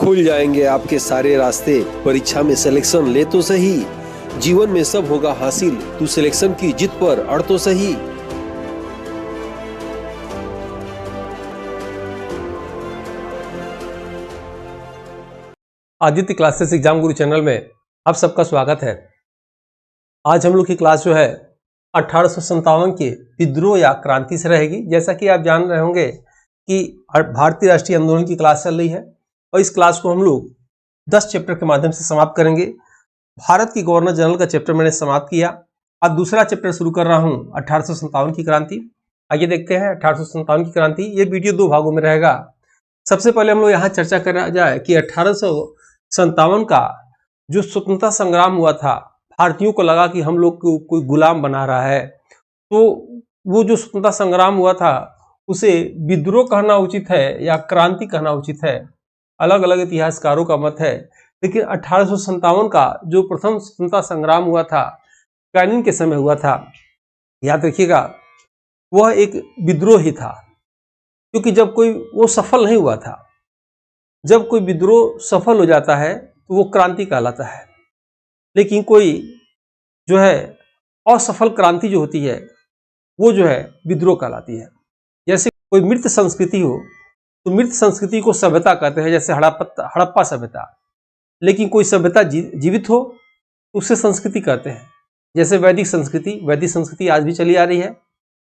खुल जाएंगे आपके सारे रास्ते। परीक्षा में सिलेक्शन ले तो सही, जीवन में सब होगा हासिल। तू सिलेक्शन की जिद पर अड़ तो सही। आदित्य क्लासेस एग्जाम गुरु चैनल में आप सबका स्वागत है। आज हम लोग की क्लास जो है 1857 के विद्रोह या क्रांति से रहेगी। जैसा कि आप जान रहे होंगे कि भारतीय राष्ट्रीय आंदोलन की क्लास चल रही है और इस क्लास को हम लोग 10 चैप्टर के माध्यम से समाप्त करेंगे। भारत की गवर्नर जनरल का चैप्टर मैंने समाप्त किया, अब दूसरा चैप्टर शुरू कर रहा हूं 1857 की क्रांति। आइए देखते हैं 1857 की क्रांति। ये वीडियो 2 भागों में रहेगा। सबसे पहले हम लोग यहाँ चर्चा करा जाए कि 1857 का जो स्वतंत्रता संग्राम हुआ था, भारतीयों को लगा कि हम लोग को कोई गुलाम बना रहा है, तो वो जो स्वतंत्रता संग्राम हुआ था उसे विद्रोह कहना उचित है या क्रांति कहना उचित है, अलग अलग इतिहासकारों का मत है। लेकिन 1857 का जो प्रथम स्वतंत्रता संग्राम हुआ था, कैनिंग के समय हुआ था, याद रखिएगा, वह एक विद्रोह ही था। क्योंकि जब कोई वो सफल नहीं हुआ था, जब कोई विद्रोह सफल हो जाता है तो वो क्रांति कहलाता है। लेकिन कोई जो है असफल क्रांति जो होती है वो जो है विद्रोह कहलाती है। जैसे कोई मृत संस्कृति हो तो मृत संस्कृति को सभ्यता कहते हैं, जैसे हड़प्पा सभ्यता। लेकिन कोई सभ्यता जीवित हो तो उसे संस्कृति कहते हैं। जैसे वैदिक संस्कृति आज भी चली आ रही है।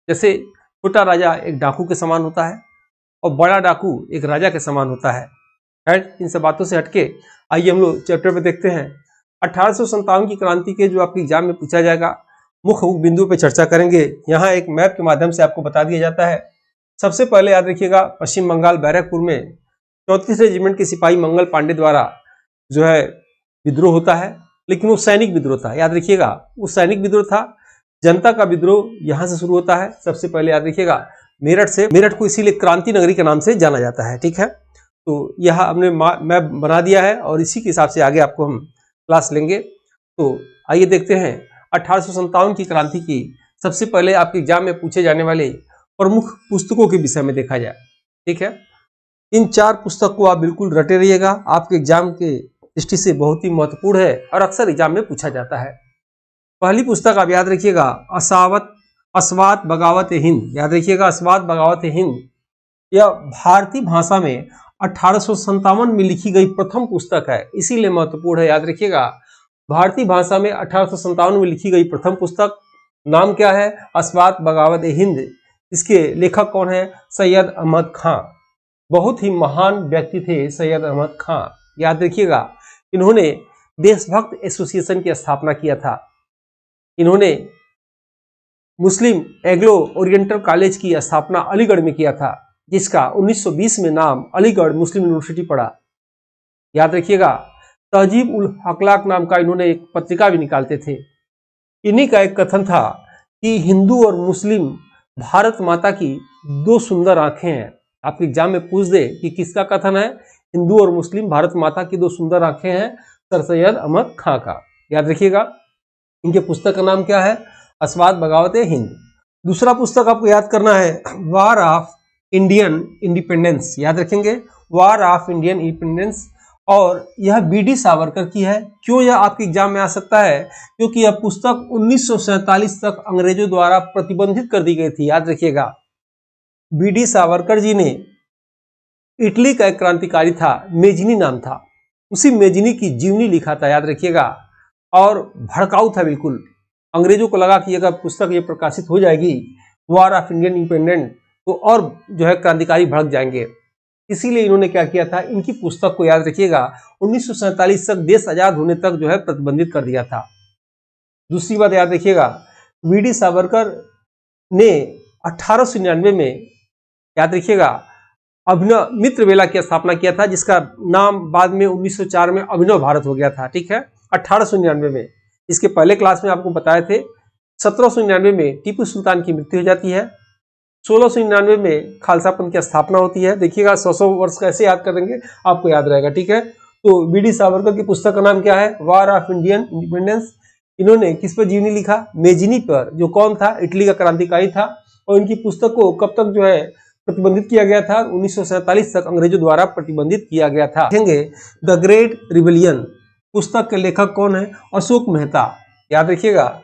जैसे छोटा राजा एक डाकू के समान होता है और बड़ा डाकू एक राजा के समान होता है। राइट, इन सब बातों से हटके आइए हम लोग चैप्टर पे देखते हैं। 1857 की क्रांति के जो आपके एग्जाम में पूछा जाएगा, मुख्य बिंदु पे चर्चा करेंगे। यहाँ एक मैप के माध्यम से आपको बता दिया जाता है। सबसे पहले याद रखिएगा, पश्चिम बंगाल बैरकपुर में 34 रेजिमेंट के सिपाही मंगल पांडे द्वारा जो है विद्रोह होता है। लेकिन वो सैनिक विद्रोह था, याद रखिएगा, वो सैनिक विद्रोह था। जनता का विद्रोह यहाँ से शुरू होता है। सबसे पहले याद रखिएगा मेरठ से। मेरठ को इसीलिए क्रांति नगरी के नाम से जाना जाता है। ठीक है, तो यहाँ हमने मैप बना दिया है और इसी के हिसाब से आगे आपको हम क्लास लेंगे। तो आइए देखते हैं 1857 की क्रांति की सबसे पहले आपके एग्जाम में पूछे जाने वाले प्रमुख पुस्तकों के विषय में देखा जाए। ठीक है, इन 4 पुस्तक को आप बिल्कुल रटे रहिएगा, आपके एग्जाम के दृष्टि से बहुत ही महत्वपूर्ण है और अक्सर एग्जाम में पूछा जाता है। पहली पुस्तक आप याद रखिएगा, अस्वात बगावत हिंद। याद रखिएगा, अस्वात बगावत हिंद। यह भारतीय भाषा में 1857 में लिखी गई प्रथम पुस्तक है, इसीलिए महत्वपूर्ण है। याद रखिएगा, भारतीय भाषा में 1857 में लिखी गई प्रथम पुस्तक, नाम क्या है? अस्वात बगावत हिंद। इसके लेखक कौन है? सैयद अहमद खां। बहुत ही महान व्यक्ति थे सैयद अहमद खां। याद रखिएगा, इन्होंने देशभक्त एसोसिएशन की स्थापना किया था। इन्होंने मुस्लिम एंग्लो ओरिएंटल कॉलेज की स्थापना अलीगढ़ में किया था, जिसका 1920 में नाम अलीगढ़ मुस्लिम यूनिवर्सिटी पड़ा। याद रखिएगा, तहजीब उल अखलाक नाम का इन्होंने एक पत्रिका भी निकालते थे। इन्हीं का एक कथन था कि हिंदू और मुस्लिम भारत माता की 2 सुंदर आंखें हैं। आपके एग्जाम में पूछ दे कि किसका कथन है? हिंदू और मुस्लिम भारत माता की 2 सुंदर आंखें हैं, सर सैयद अहमद खां का। याद रखिएगा, इनके पुस्तक का नाम क्या है? अस्वात बगावत हिंद। दूसरा पुस्तक आपको याद करना है, वार ऑफ इंडियन इंडिपेंडेंस। याद रखेंगे, वार ऑफ इंडियन इंडिपेंडेंस, और यह बी.डी. सावरकर की है। क्यों यह आपके एग्जाम में आ सकता है? क्योंकि यह पुस्तक 1947 तक अंग्रेजों द्वारा प्रतिबंधित कर दी गई थी। याद रखिएगा, बी.डी. सावरकर जी ने इटली का एक क्रांतिकारी था, मेजनी नाम था, उसी मेजनी की जीवनी लिखा था। याद रखिएगा, और भड़काऊ था बिल्कुल। अंग्रेजों को लगा कि अगर पुस्तक ये प्रकाशित हो जाएगी, वार ऑफ इंडियन इंडिपेंडेंस, तो और जो है क्रांतिकारी भड़क जाएंगे। इसीलिए इन्होंने क्या किया था, इनकी पुस्तक को याद रखिएगा 1947 तक, देश आजाद होने तक जो है प्रतिबंधित कर दिया था। दूसरी बात याद रखिएगा, वी.डी. सावरकर ने 1899 में, याद रखिएगा, अभिनव मित्र मेला की स्थापना किया था, जिसका नाम बाद में 1904 में अभिनव भारत हो गया था। ठीक है, 1899 में। इसके पहले क्लास में आपको बताए थे 1799 में टीपू सुल्तान की मृत्यु हो जाती है। 1699 में खालसा पंथ की स्थापना होती है। देखिएगा, 100 वर्ष कैसे याद करेंगे, आपको याद रहेगा। ठीक है, तो बी.डी. सावरकर की पुस्तक का नाम क्या है? War of Indian independence. इन्होंने किस पर जीवनी लिखा? मेजनी पर, जो कौन था? इटली का क्रांतिकारी था। और इनकी पुस्तक को कब तक जो है प्रतिबंधित किया गया था। 1947 तक अंग्रेजों द्वारा प्रतिबंधित किया गया था। देखेंगे द ग्रेट रिबेलियन पुस्तक के लेखक कौन है? अशोक मेहता। याद रखिएगा,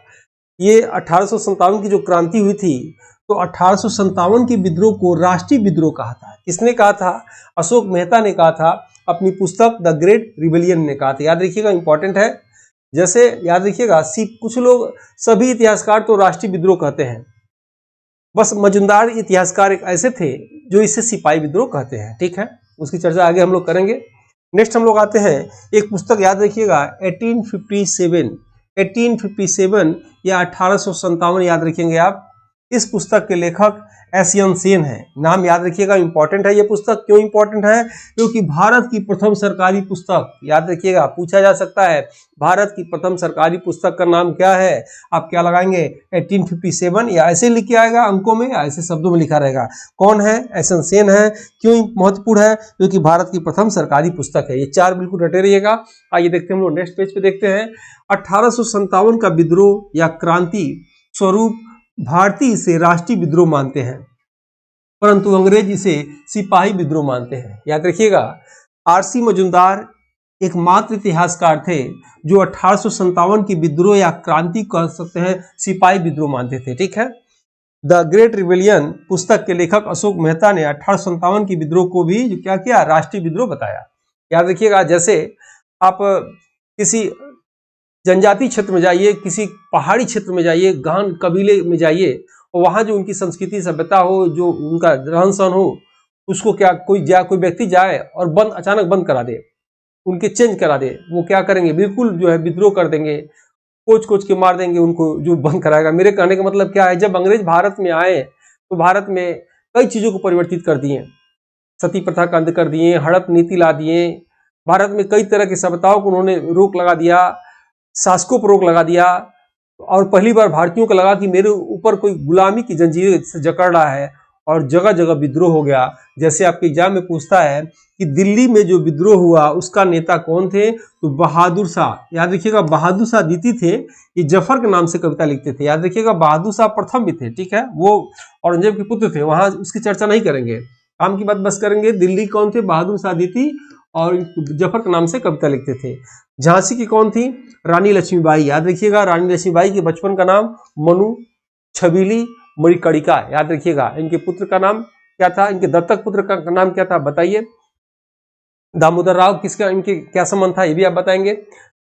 ये 1857 की जो क्रांति हुई थी, तो 1857 के विद्रोह को राष्ट्रीय विद्रोह कहा था। किसने कहा था? अशोक मेहता ने कहा था, अपनी पुस्तक द ग्रेट रिबेलियन ने कहा था। याद रखिएगा, इंपॉर्टेंट है। जैसे याद रखिएगा, कुछ लोग, सभी इतिहासकार तो राष्ट्रीय विद्रोह कहते हैं, बस मजुमदार इतिहासकार एक ऐसे थे जो इसे सिपाही विद्रोह कहते हैं। ठीक है, उसकी चर्चा आगे हम लोग करेंगे। नेक्स्ट हम लोग आते हैं, एक पुस्तक याद रखिएगा 1857 या 1857 याद रखेंगे आप। इस पुस्तक के लेखक एशियन सेन है। नाम याद रखिएगा, इंपॉर्टेंट है ये पुस्तक। क्यों इंपॉर्टेंट है? क्योंकि भारत की प्रथम सरकारी पुस्तक, याद रखिएगा, पूछा जा सकता है भारत की प्रथम सरकारी पुस्तक का नाम क्या है। आप क्या लगाएंगे? 1857, या ऐसे लिख के आएगा अंकों में या ऐसे शब्दों में लिखा रहेगा। कौन है? एशियन सेन है। क्यों महत्वपूर्ण है? क्योंकि भारत की प्रथम सरकारी पुस्तक है। ये चार बिल्कुल रटे रहिएगा। आइए देखते हैं, हम लोग नेक्स्ट पेज पे देखते हैं। 1857 का विद्रोह या क्रांति स्वरूप भारतीय इसे राष्ट्रीय विद्रोह मानते हैं, परंतु अंग्रेज इसे सिपाही विद्रोह मानते हैं। याद रखिएगा, आरसी मजुमदार एकमात्र इतिहासकार थे जो 1857 की विद्रोह या क्रांति कह सकते हैं सिपाही विद्रोह मानते थे। ठीक है, द ग्रेट रिबेलियन पुस्तक के लेखक अशोक मेहता ने 1857 की विद्रोह को भी क्या किया? राष्ट्रीय विद्रोह बताया। याद रखिएगा, जैसे आप किसी जनजाति क्षेत्र में जाइए, किसी पहाड़ी क्षेत्र में जाइए, गहन कबीले में जाइए, और वहाँ जो उनकी संस्कृति सभ्यता हो, जो उनका रहन सहन हो, उसको क्या कोई व्यक्ति जाए और अचानक बंद करा दे, उनके चेंज करा दे, वो क्या करेंगे? बिल्कुल जो है विद्रोह कर देंगे, कोच के मार देंगे उनको जो बंद कराएगा। मेरे कहने का मतलब क्या है? जब अंग्रेज भारत में आए तो भारत में कई चीज़ों को परिवर्तित कर दिए। सती प्रथा का अंत कर दिए, हड़प नीति ला दिए, भारत में कई तरह की सभ्यताओं को उन्होंने रोक लगा दिया, शासकों पर रोक लगा दिया, और पहली बार भारतीयों को लगा कि मेरे ऊपर कोई गुलामी की जंजीरें से जकड़ रहा है, और जगह जगह विद्रोह हो गया। जैसे आपके एग्जाम में पूछता है कि दिल्ली में जो विद्रोह हुआ उसका नेता कौन थे? तो बहादुर शाह। याद रखिएगा, बहादुर शाह द्वितीय थे, ये जफर के नाम से कविता लिखते थे। याद रखिएगा, बहादुर शाह प्रथम भी थे। ठीक है, वो औरंगजेब के पुत्र थे, वहां उसकी चर्चा नहीं करेंगे, काम की बात बस करेंगे। दिल्ली कौन थे? बहादुर शाह द्वितीय, और जफर के नाम से कविता लिखते थे। झांसी की कौन थी? रानी लक्ष्मीबाई। याद रखिएगा, रानी लक्ष्मीबाई के बचपन का नाम मनु, छबीली, मणिकर्णिका। याद रखिएगा, इनके पुत्र का नाम क्या था? इनके दत्तक पुत्र का नाम क्या था? बताइए। दामोदर राव, किसका इनके क्या संबंध था, ये भी आप बताएंगे।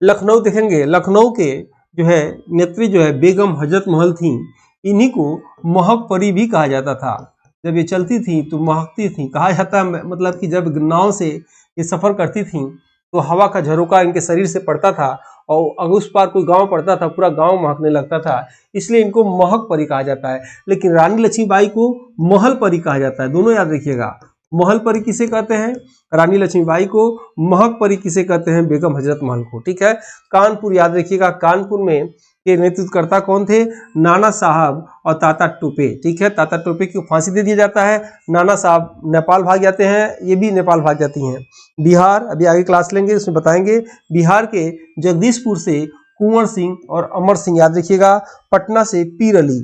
लखनऊ देखेंगे, लखनऊ के जो है नेत्री जो है बेगम हजरत महल थी, इन्हीं को महक परी भी कहा जाता था। जब ये चलती थी तो महकती थी, कहा जाता है मतलब कि जब नाव से ये सफर करती थी तो हवा का झरोका इनके शरीर से पड़ता था, और अगर उस पार कोई गांव पड़ता था पूरा गांव महकने लगता था, इसलिए इनको महक परी कहा जाता है। लेकिन रानी लक्ष्मीबाई को महल परी कहा जाता है, दोनों याद रखिएगा। महल परी किसे कहते हैं? रानी लक्ष्मीबाई को। महक परी किसे कहते हैं? बेगम हजरत महल को। ठीक है, कानपुर याद रखिएगा, कानपुर में के नेतृत्वकर्ता कौन थे? नाना साहब और ताता टोपे। ठीक है, ताता टोपे को फांसी दे दिया जाता है, नाना साहब नेपाल भाग जाते हैं, ये भी नेपाल भाग जाती हैं। बिहार, अभी आगे क्लास लेंगे उसमें बताएंगे। बिहार के जगदीशपुर से कुंवर सिंह और अमर सिंह, याद रखिएगा। पटना से पीर अली,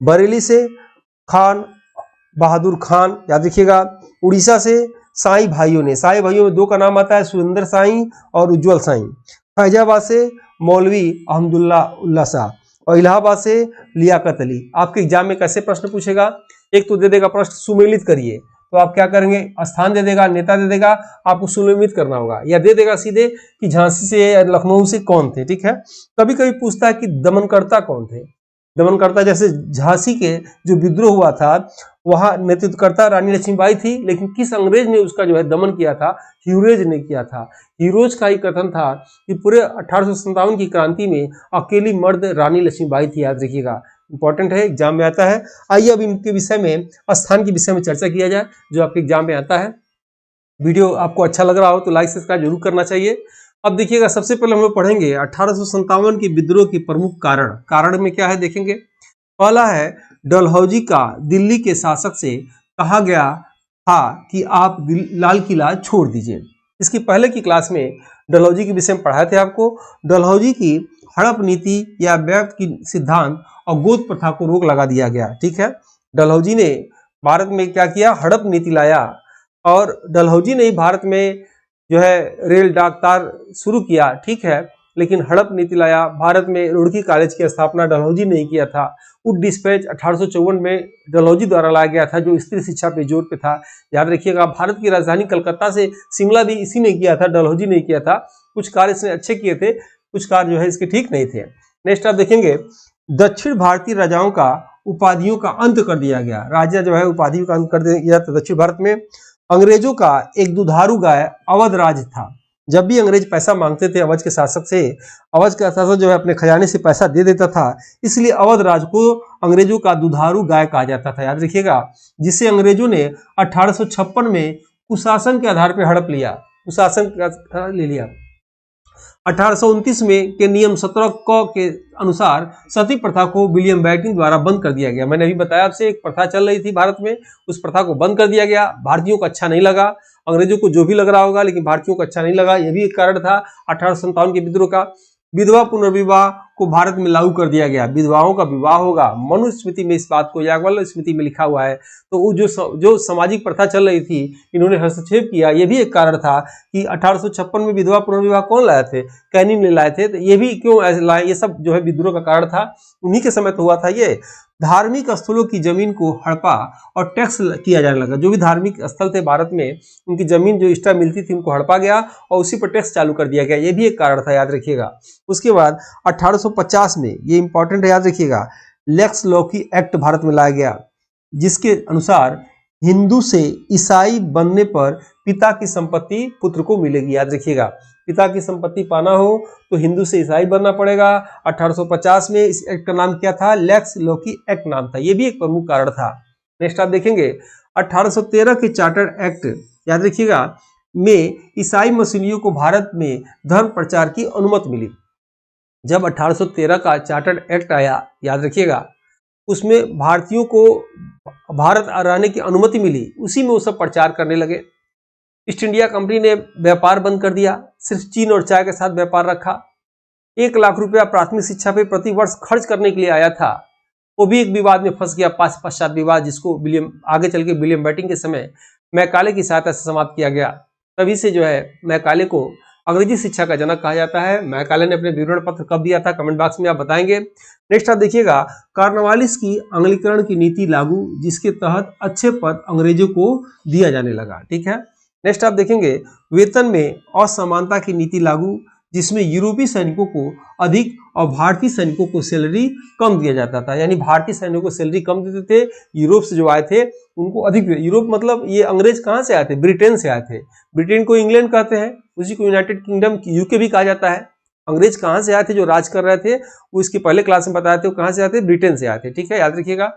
बरेली से खान बहादुर खान, याद रखिएगा। उड़ीसा से साईं भाइयों ने, साईं भाइयों में दो का नाम आता है, सुरेंद्र साईं और उज्जवल साईं। फैजाबाद से मौलवी अहमदुल्ला उल्ला शाह, और इलाहाबाद से लियाकत अली। आपके एग्जाम में कैसे प्रश्न पूछेगा? एक तो दे देगा प्रश्न सुमेलित करिए, तो आप क्या करेंगे? स्थान दे देगा, नेता दे देगा, आपको सुमेलित करना होगा, या दे देगा सीधे कि झांसी से या लखनऊ से कौन थे। ठीक है, कभी कभी पूछता है कि दमनकर्ता कौन थे। दमनकर्ता जैसे झांसी के जो विद्रोह हुआ था वहां नेतृत्वकर्ता रानी लक्ष्मीबाई थी, लेकिन किस अंग्रेज ने उसका जो है दमन किया था? ह्यूरेज ने किया था। ह्यूरेज का ही कथन था कि पूरे 1857 की क्रांति में अकेली मर्द रानी लक्ष्मीबाई थी। याद रखिएगा, इंपॉर्टेंट है, एग्जाम में आता है। आइए अब इनके विषय में, स्थान के विषय में चर्चा किया जाए जो आपके एग्जाम में आता है। वीडियो आपको अच्छा लग रहा हो तो लाइक सब्सक्राइब जरूर करना चाहिए। अब देखिएगा, सबसे पहले हम लोग पढ़ेंगे 1857 के विद्रोह के प्रमुख कारण में क्या है देखेंगे। पहला है, डलहौजी का दिल्ली के शासक से कहा गया था कि आप लाल किला छोड़ दीजिए। इसकी पहले की क्लास में डलहौजी के विषय में पढ़ाए थे आपको। डलहौजी की हड़प नीति या व्यक्त की सिद्धांत और गोद प्रथा को रोक लगा दिया गया। ठीक है, डलहौजी ने भारत में क्या किया, हड़प नीति लाया। और डलहौजी ने ही भारत में जो है रेल डाक तार शुरू किया, ठीक है, लेकिन हड़प नीति लाया। भारत में रुड़की कॉलेज की स्थापना डलहौजी ने ही किया था। वुड डिस्पैच 1854 में डलहौजी द्वारा लाया गया था, जो स्त्री शिक्षा पे जोर पे था। याद रखिएगा, भारत की राजधानी कलकत्ता से शिमला भी इसी ने किया था, डलहौजी ने किया था। कुछ कार्य इसने अच्छे किए थे, कुछ कार्य जो है इसके ठीक नहीं थे। नेक्स्ट आप देखेंगे, दक्षिण भारतीय राजाओं का उपाधियों का अंत कर दिया गया। राजा जो है उपाधियों का अंत कर दिया था दक्षिण भारत में। अंग्रेजों का एक दुधारू गाय अवध राज था। जब भी अंग्रेज पैसा मांगते थे अवध के शासक से, अवध का शासक जो है अपने खजाने से पैसा दे देता था, इसलिए अवध राज को अंग्रेजों का दुधारू गाय कहा जाता था। याद रखिएगा, जिसे अंग्रेजों ने 1856 में कुशासन के आधार पर हड़प लिया, कुशासन का ले लिया। 1829 में के नियम 17 क के अनुसार सती प्रथा को विलियम बेंटिंक द्वारा बंद कर दिया गया। मैंने अभी बताया आपसे, एक प्रथा चल रही थी भारत में, उस प्रथा को बंद कर दिया गया। भारतीयों को अच्छा नहीं लगा, अंग्रेजों को जो भी लग रहा होगा, लेकिन भारतीयों को अच्छा नहीं लगा। यह भी एक कारण था 1857 के विद्रोह का। विधवा पुनर्विवाह को भारत में लागू कर दिया गया। विधवाओं का विवाह होगा, मनुस्मृति में इस बात को, याज्ञवल्क्य स्मृति में लिखा हुआ है। तो वो जो सामाजिक प्रथा चल रही थी, इन्होंने हस्तक्षेप किया। ये भी एक कारण था कि 1856 में विधवा पुनर्विवाह कौन लाए थे, कैनिंग ने लाए थे। तो ये भी क्यों लाए, ये सब जो है विद्रोह का कारण था, उन्हीं के समय तो हुआ था ये। धार्मिक स्थलों की जमीन को हड़पा और टैक्स किया जाने लगा। जो भी धार्मिक स्थल थे भारत में, उनकी जमीन जो एक्स्ट्रा मिलती थी उनको हड़पा गया और उसी पर टैक्स चालू कर दिया गया। ये भी एक कारण था, याद रखिएगा। उसके बाद 1850 में, ये इंपॉर्टेंट है, याद रखिएगा, लेक्स लॉकी एक्ट भारत में लाया गया, जिसके अनुसार हिंदू से ईसाई बनने पर पिता की संपत्ति पुत्र को मिलेगी। याद रखिएगा, पिता की संपत्ति पाना हो तो हिंदू से ईसाई बनना पड़ेगा। 1850 में इस एक्ट का नाम क्या था, लेक्स लॉकी एक्ट नाम था। यह भी एक प्रमुख कारण था। नेक्स्ट आप देखेंगे, 1813 के चार्टर एक्ट, याद रखिएगा, में ईसाई मसीहियों को भारत में धर्म प्रचार की अनुमति मिली। जब 1813 का चार्टर्ड एक्ट आया, याद रखिएगा, उसमें भारतीयों को भारत रहने की अनुमति मिली, उसी में वो सब प्रचार करने लगे। ईस्ट इंडिया कंपनी ने व्यापार बंद कर दिया, सिर्फ चीन और चाय के साथ व्यापार रखा। 1 लाख रुपया प्राथमिक शिक्षा पे प्रति वर्ष खर्च करने के लिए आया था, वो भी एक विवाद में फंस गया, पश्चात विवाद, जिसको आगे चल के विलियम बेंटिंक के समय मैकाले की सहायता से समाप्त किया गया। तभी से जो है मैकाले को अंग्रेजी शिक्षा का जनक कहा जाता है। मैकाले ने अपने विवरण पत्र कब दिया था, कमेंट बॉक्स में आप बताएंगे। नेक्स्ट आप देखिएगा, कॉर्नवालिस की अंग्लीकरण की नीति लागू, जिसके तहत अच्छे पद अंग्रेजों को दिया जाने लगा। ठीक है, नेक्स्ट आप देखेंगे, वेतन में असमानता की नीति लागू, जिसमें यूरोपीय सैनिकों को अधिक और भारतीय सैनिकों को सैलरी कम दिया जाता था। यानी भारतीय सैनिकों को सैलरी कम देते थे, यूरोप से जो आए थे उनको अधिक। यूरोप मतलब ये अंग्रेज कहाँ से आए थे, ब्रिटेन से आए थे। ब्रिटेन को इंग्लैंड कहते हैं, उसी को यूनाइटेड किंगडम यूके भी कहा जाता है। अंग्रेज कहाँ से आए थे, जो राज कर रहे थे, वो इसके पहले क्लास में बताए थे, वो कहाँ से आए थे, ब्रिटेन से आए थे। ठीक है, याद रखिएगा।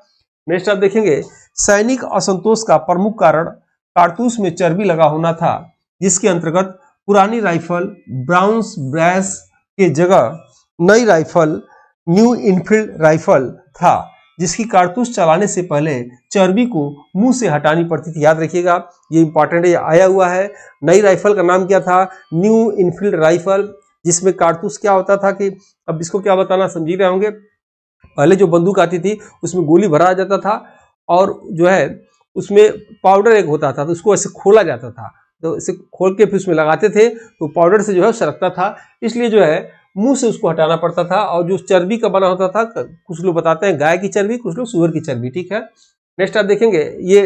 नेक्स्ट आप देखेंगे, सैनिक असंतोष का प्रमुख कारण कारतूस में चर्बी लगा होना था, जिसके अंतर्गत पुरानी राइफल ब्राउन्स ब्रैस के जगह नई राइफल न्यू इनफील्ड राइफल था, जिसकी कारतूस चलाने से पहले चर्बी को मुंह से हटानी पड़ती थी। याद रखिएगा, ये इंपॉर्टेंट है, ये आया हुआ है। नई राइफल का नाम क्या था, न्यू इनफील्ड राइफल, जिसमें कारतूस क्या होता था कि, अब इसको क्या बताना समझ रहे होंगे, पहले जो बंदूक आती थी उसमें गोली भरा जाता था और जो है उसमें पाउडर एक होता था, तो उसको ऐसे खोला जाता था, तो इसे खोल के फिर उसमें लगाते थे, तो पाउडर से जो है सरकता था, इसलिए जो है मुंह से उसको हटाना पड़ता था। और जो चर्बी का बना होता था, कुछ लोग बताते हैं गाय की चर्बी, कुछ लोग सुअर की चर्बी। ठीक है, नेक्स्ट आप देखेंगे, ये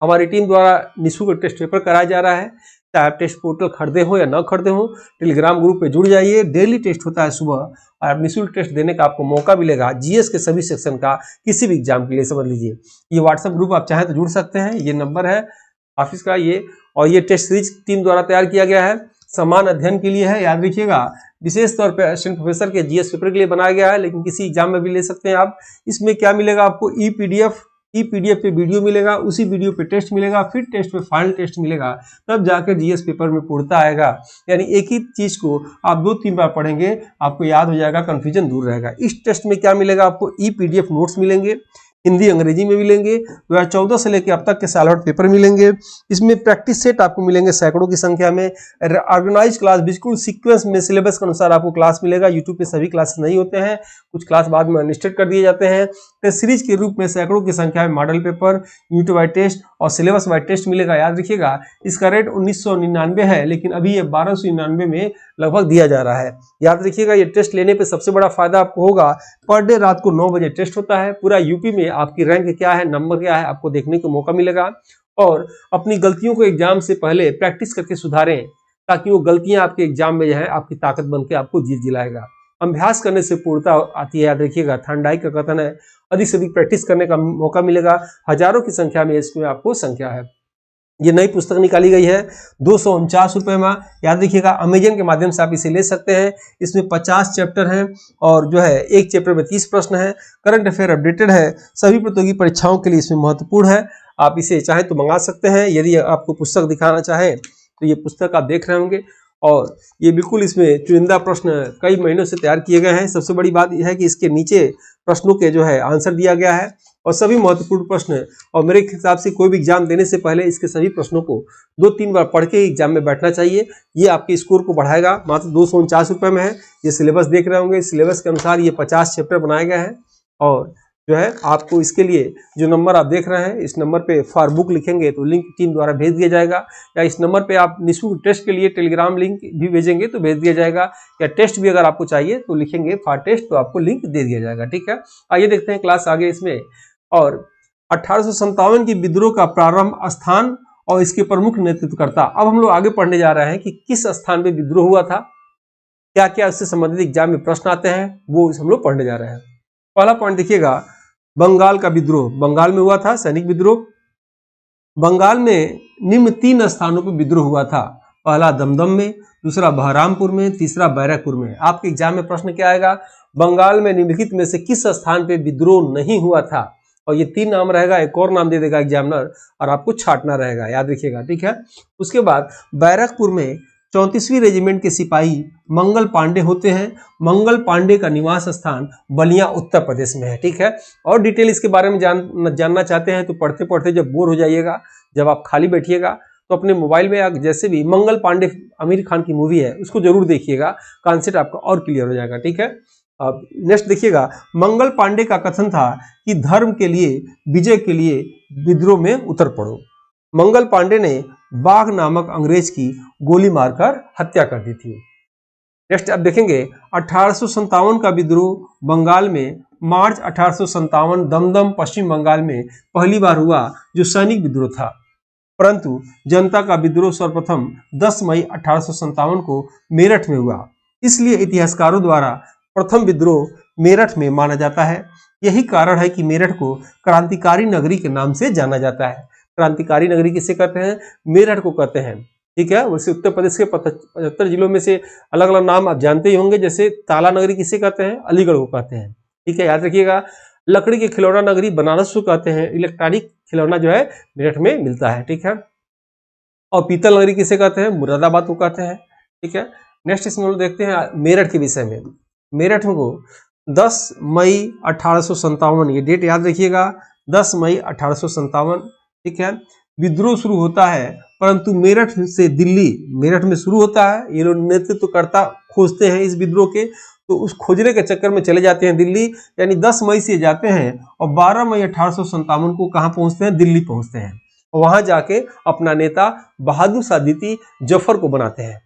हमारी टीम द्वारा निःशुल्क टेस्ट पेपर कराया जा रहा है। चाहे आप टेस्ट पोर्टल खरीदे हो या ना खरीदे हो, टेलीग्राम ग्रुप पे जुड़ जाइए। डेली टेस्ट होता है सुबह, और आप निःशुल्क टेस्ट देने का आपको मौका मिलेगा, जीएस के सभी सेक्शन का, किसी भी एग्जाम के लिए, समझ लीजिए। ये व्हाट्सएप ग्रुप आप चाहें तो जुड़ सकते हैं, ये नंबर है ऑफिस का ये, और ये टेस्ट सीरीज टीम द्वारा तैयार किया गया है, समान अध्ययन के लिए है। याद रखिएगा, विशेष तौर पर असिस्टेंट प्रोफेसर के जीएस पेपर के लिए बनाया गया है, लेकिन किसी एग्जाम में भी ले सकते हैं आप। इसमें क्या मिलेगा आपको, ई पीडीएफ पे वीडियो मिलेगा, उसी वीडियो पे टेस्ट मिलेगा, फिर टेस्ट पे फाइनल टेस्ट मिलेगा, तब जाकर जीएस पेपर में पूर्णता आएगा। यानी एक ही चीज को आप 2-3 बार पढ़ेंगे, आपको याद हो जाएगा, कंफ्यूजन दूर रहेगा। इस टेस्ट में क्या मिलेगा आपको, ई पीडीएफ नोट्स मिलेंगे, हिंदी अंग्रेजी में मिलेंगे। 2014 से लेकर अब तक के साल भर पेपर मिलेंगे। इसमें प्रैक्टिस सेट आपको मिलेंगे सैकड़ों की संख्या में। ऑर्गेनाइज क्लास बिल्कुल सीक्वेंस में सिलेबस के अनुसार आपको क्लास मिलेगा। यूट्यूब पे सभी क्लासेस नहीं होते हैं, कुछ क्लास बाद में अनलिस्टेड कर दिए जाते हैं। टेस्ट सीरीज के रूप में सैकड़ों की संख्या में model paper, unit wise test और सिलेबस वाइज टेस्ट मिलेगा। याद रखिएगा, इसका रेट 1999 है, लेकिन अभी ये 1299 में लगभग दिया जा रहा है। याद रखिएगा, ये टेस्ट लेने पे सबसे बड़ा फायदा आपको होगा, पर डे रात को 9 बजे टेस्ट होता है। पूरा यूपी में आपकी रैंक क्या है, नंबर क्या है, आपको देखने को मौका मिलेगा। और अपनी गलतियों को एग्जाम से पहले प्रैक्टिस करके सुधारें, ताकि वो गलतियां आपके एग्जाम में जो है आपकी ताकत बन के आपको जीत दिलाएगा। अभ्यास करने से पूर्णता आती है। याद रखिएगा, थॉर्नडाइक का कथन है, अधिक से अधिक प्रैक्टिस करने का मौका मिलेगा। हजारों की संख्या में इसमें आपको संख्या है। ये नई पुस्तक निकाली गई है 249 रुपये में। याद रखिएगा, अमेजन के माध्यम से आप इसे ले सकते हैं। इसमें 50 चैप्टर हैं और जो है एक चैप्टर में 30 प्रश्न है। करंट अफेयर अपडेटेड है, सभी प्रतियोगी परीक्षाओं के लिए इसमें महत्वपूर्ण है। आप इसे चाहे तो मंगा सकते हैं। यदि आपको पुस्तक दिखाना चाहें तो ये पुस्तक आप देख रहे होंगे, और ये बिल्कुल इसमें चुनिंदा प्रश्न कई महीनों से तैयार किए गए हैं। सबसे बड़ी बात यह है कि इसके नीचे प्रश्नों के जो है आंसर दिया गया है और सभी महत्वपूर्ण प्रश्न। और मेरे हिसाब से कोई भी एग्जाम देने से पहले इसके सभी प्रश्नों को 2-3 बार पढ़ के एग्जाम में बैठना चाहिए। ये आपके स्कोर को बढ़ाएगा। मात्र 249 रुपये में है। ये सिलेबस देख रहे होंगे, सिलेबस के अनुसार ये 50 चैप्टर बनाए गए हैं। और जो है आपको इसके लिए जो नंबर आप देख रहे हैं, इस नंबर पे फॉर बुक लिखेंगे तो लिंक टीम द्वारा भेज दिया जाएगा, या इस नंबर पे आप निःशुल्क टेस्ट के लिए टेलीग्राम लिंक भी भेजेंगे तो भेज दिया जाएगा, या टेस्ट भी अगर आपको चाहिए तो लिखेंगे फॉर टेस्ट तो आपको लिंक दे दिया जाएगा। ठीक है, आइए देखते हैं क्लास आगे इसमें। और 1857 की विद्रोह का प्रारंभ स्थान और इसके प्रमुख नेतृत्वकर्ता। अब हम लोग आगे पढ़ने जा रहे हैं कि किस स्थान पे विद्रोह हुआ था, क्या क्या इससे संबंधित एग्जाम में प्रश्न आते हैं, वो हम लोग पढ़ने जा रहे हैं। पहला पॉइंट देखिएगा, बंगाल का विद्रोह। बंगाल में हुआ था सैनिक विद्रोह। बंगाल में निम्न 3 स्थानों पर विद्रोह हुआ था। पहला दमदम में, दूसरा बहरामपुर में, तीसरा बैरकपुर में। आपके एग्जाम में प्रश्न क्या आएगा, बंगाल में निम्नलिखित में से किस स्थान पे विद्रोह नहीं हुआ था। और ये 3 नाम रहेगा, एक और नाम दे देगा एग्जामिनर और आपको छांटना रहेगा। याद रखिएगा, ठीक है। उसके बाद बैरकपुर में 34वीं रेजिमेंट के सिपाही मंगल पांडे होते हैं। मंगल पांडे का निवास स्थान बलिया उत्तर प्रदेश में है। ठीक है, और डिटेल इसके बारे में जानना चाहते हैं तो पढ़ते पढ़ते जब बोर हो जाइएगा, जब आप खाली बैठिएगा तो अपने मोबाइल में आप जैसे भी मंगल पांडे आमिर खान की मूवी है उसको जरूर देखिएगा, कॉन्सेप्ट आपका और क्लियर हो जाएगा। ठीक है, अब नेक्स्ट देखिएगा, मंगल पांडे का कथन था कि धर्म के लिए, विजय के लिए विद्रोह में उतर पड़ो। मंगल पांडे ने बाघ नामक अंग्रेज की गोली मारकर हत्या कर दी थी। नेक्स्ट अब देखेंगे 1857 का विद्रोह बंगाल में मार्च 1857 दमदम पश्चिम बंगाल में पहली बार हुआ, जो सैनिक विद्रोह था। परंतु जनता का विद्रोह सर्वप्रथम 10 मई 1857 को मेरठ में हुआ। इसलिए इतिहासकारों द्वारा प्रथम विद्रोह मेरठ में माना जाता है। यही कारण है कि मेरठ को क्रांतिकारी नगरी के नाम से जाना जाता है। क्रांतिकारी नगरी किसे कहते हैं, मेरठ को कहते हैं। ठीक है, वैसे उत्तर प्रदेश के 75 जिलों में से अलग अलग नाम आप जानते ही होंगे, जैसे ताला नगरी किसे कहते हैं, अलीगढ़ को कहते हैं। ठीक है, याद रखिएगा। लकड़ी के खिलौना नगरी बनारस को कहते हैं। इलेक्ट्रॉनिक खिलौना जो है मेरठ में मिलता है। ठीक है, और पीतल नगरी किसे कहते हैं, मुरादाबाद को कहते हैं। ठीक है, नेक्स्ट इसमें हम देखते हैं मेरठ के विषय में। मेरठ को 10 मई 1857, ये डेट याद रखिएगा, 10 मई 1857। ठीक है, विद्रोह शुरू होता है, परंतु मेरठ से दिल्ली, मेरठ में शुरू होता है। ये लोग नेतृत्वकर्ता खोजते हैं इस विद्रोह के, तो उस खोजने के चक्कर में चले जाते हैं दिल्ली। यानी 10 मई से जाते हैं और 12 मई 1857 को कहाँ पहुंचते हैं, दिल्ली पहुंचते हैं। और वहां जाके अपना नेता बहादुर शाह द्वितीय जफर को बनाते हैं।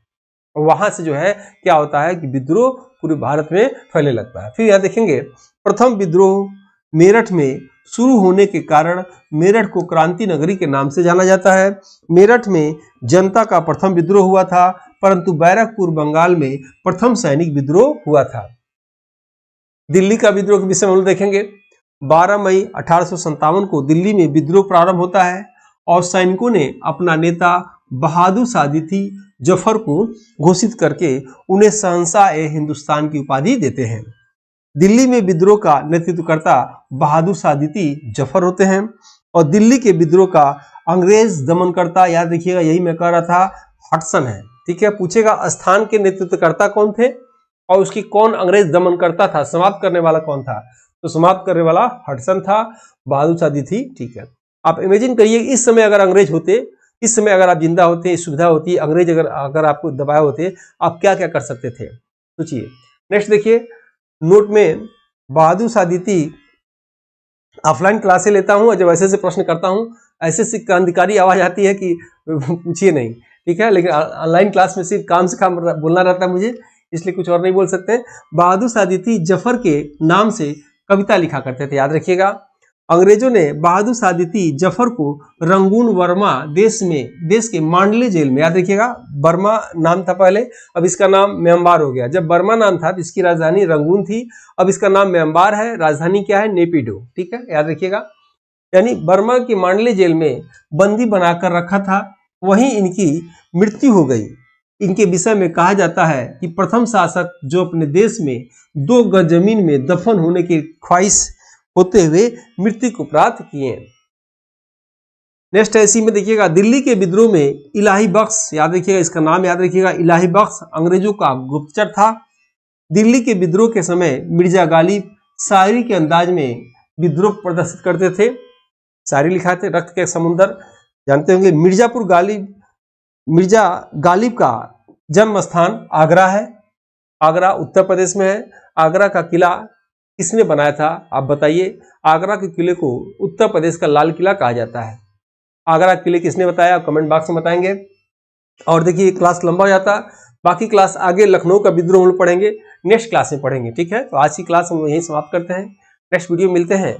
और वहां से जो है क्या होता है कि विद्रोह पूरे भारत में फैलने लगता है। फिर यहाँ देखेंगे, प्रथम विद्रोह मेरठ में शुरू होने के कारण मेरठ को क्रांति नगरी के नाम से जाना जाता है। मेरठ में जनता का प्रथम विद्रोह हुआ था, परंतु बैरकपुर बंगाल में प्रथम सैनिक विद्रोह हुआ था। दिल्ली का विद्रोह के विषय में हम देखेंगे। 12 मई 1857 को दिल्ली में विद्रोह प्रारंभ होता है और सैनिकों ने अपना नेता बहादुर शाह द्वितीय जफर को घोषित करके उन्हें शहंशाह ए हिंदुस्तान की उपाधि देते हैं। दिल्ली में विद्रोह का नेतृत्वकर्ता बहादुर शाह द्वितीय जफर होते हैं और दिल्ली के विद्रोह का अंग्रेज दमनकर्ता, याद रखिएगा यही मैं कह रहा था, हडसन है। ठीक है, पूछेगा स्थान के नेतृत्वकर्ता कौन थे और उसकी कौन अंग्रेज दमनकर्ता था, समाप्त करने वाला कौन था, तो समाप्त करने वाला हडसन था, बहादुर शाह थी। ठीक है, आप इमेजिन करिए इस समय अगर अंग्रेज होते, इस समय अगर आप जिंदा होते, सुविधा होती, अंग्रेज अगर आपको दबाए होते, आप क्या क्या कर सकते थे, सोचिए। नेक्स्ट देखिए, नोट में बहादुर शाह थी ऑफलाइन क्लासे लेता हूं और जब ऐसे से प्रश्न करता हूं, ऐसे से क्रांतिकारी आवाज आती है कि पूछिए नहीं। ठीक है, लेकिन ऑनलाइन क्लास में सिर्फ काम से काम बोलना रहता है मुझे, इसलिए कुछ और नहीं बोल सकते। बहादुर शाह थी जफर के नाम से कविता लिखा करते थे, याद रखिएगा। अंग्रेजों ने बहादुर शाह थी जफर को रंगून वर्मा देश के मांडले जेल में, याद रखिएगा, बर्मा नाम था पहले, अब इसका नाम म्यांमार हो गया। जब बर्मा नाम था तो इसकी राजधानी रंगून थी, अब इसका नाम म्यांमार है, राजधानी क्या है, नेपिडो। ठीक है, याद रखिएगा। यानी बर्मा के मांडले जेल में बंदी बनाकर रखा था, वहीं इनकी मृत्यु हो गई। इनके विषय में कहा जाता है कि प्रथम शासक जो अपने देश में 2 गज जमीन में दफन होने की ख्वाहिश होते हुए मृत्यु को प्राप्त किए। नेक्स्ट ऐसी में देखिएगा, दिल्ली के विद्रोह में इलाही बख्श, याद रखिएगा, इसका नाम याद रखिएगा, इलाही बख्श अंग्रेजों का गुप्तचर था। दिल्ली के विद्रोह के समय मिर्जा गालिब शायरी के अंदाज में विद्रोह प्रदर्शित करते थे, शायरी लिखा थे, रक्त के समुंदर, जानते होंगे। मिर्जा गालिब का जन्म स्थान आगरा है, आगरा उत्तर प्रदेश में है। आगरा का किला किसने बनाया था, आप बताइए। आगरा के किले को उत्तर प्रदेश का लाल किला कहा जाता है। आगरा किले किसने बताया, आप कमेंट बॉक्स में बताएंगे। और देखिए क्लास लंबा हो जाता, बाकी क्लास आगे लखनऊ का विद्रोह हम लोग पढ़ेंगे, नेक्स्ट क्लास में पढ़ेंगे। ठीक है, तो आज की क्लास हम यहीं समाप्त करते हैं, नेक्स्ट वीडियो मिलते हैं।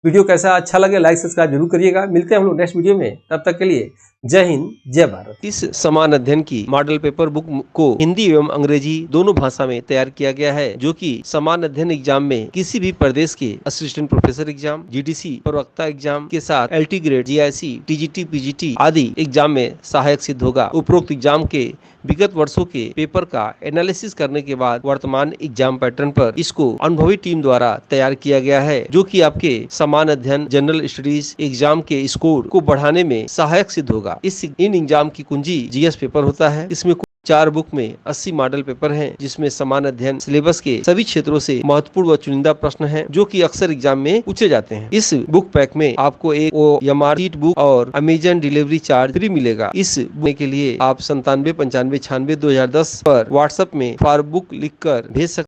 वीडियो कैसा अच्छा लगे लाइक सब्सक्राइब जरूर करिएगा। मिलते हैं हम लोग नेक्स्ट वीडियो में, तब तक के लिए जय हिंद जय भारत। इस समान अध्ययन की मॉडल पेपर बुक को हिंदी एवं अंग्रेजी दोनों भाषा में तैयार किया गया है, जो कि समान अध्ययन एग्जाम में किसी भी प्रदेश के असिस्टेंट प्रोफेसर एग्जाम, जीडीसी प्रवक्ता एग्जाम के साथ LT grade, GIC, TGT, PGT आदि एग्जाम में सहायक सिद्ध होगा। उपरोक्त एग्जाम के विगत वर्षों के पेपर का एनालिसिस करने के बाद वर्तमान एग्जाम पैटर्न पर इसको अनुभवी टीम द्वारा तैयार किया गया है, जो कि आपके समान अध्ययन जनरल स्टडीज एग्जाम के स्कोर को बढ़ाने में सहायक सिद्ध होगा। इन एग्जाम की कुंजी जीएस पेपर होता है। इसमें 4 बुक में 80 मॉडल पेपर हैं, जिसमें समान अध्ययन सिलेबस के सभी क्षेत्रों से महत्वपूर्ण व चुनिंदा प्रश्न हैं, जो कि अक्सर एग्जाम में पूछे जाते हैं। इस बुक पैक में आपको एक OMR शीट बुक और अमेजन डिलीवरी चार्ज फ्री मिलेगा। इस बुक के लिए आप 97 95 96 2010 पर व्हाट्सएप में फॉर बुक लिखकर भेज सकते हैं।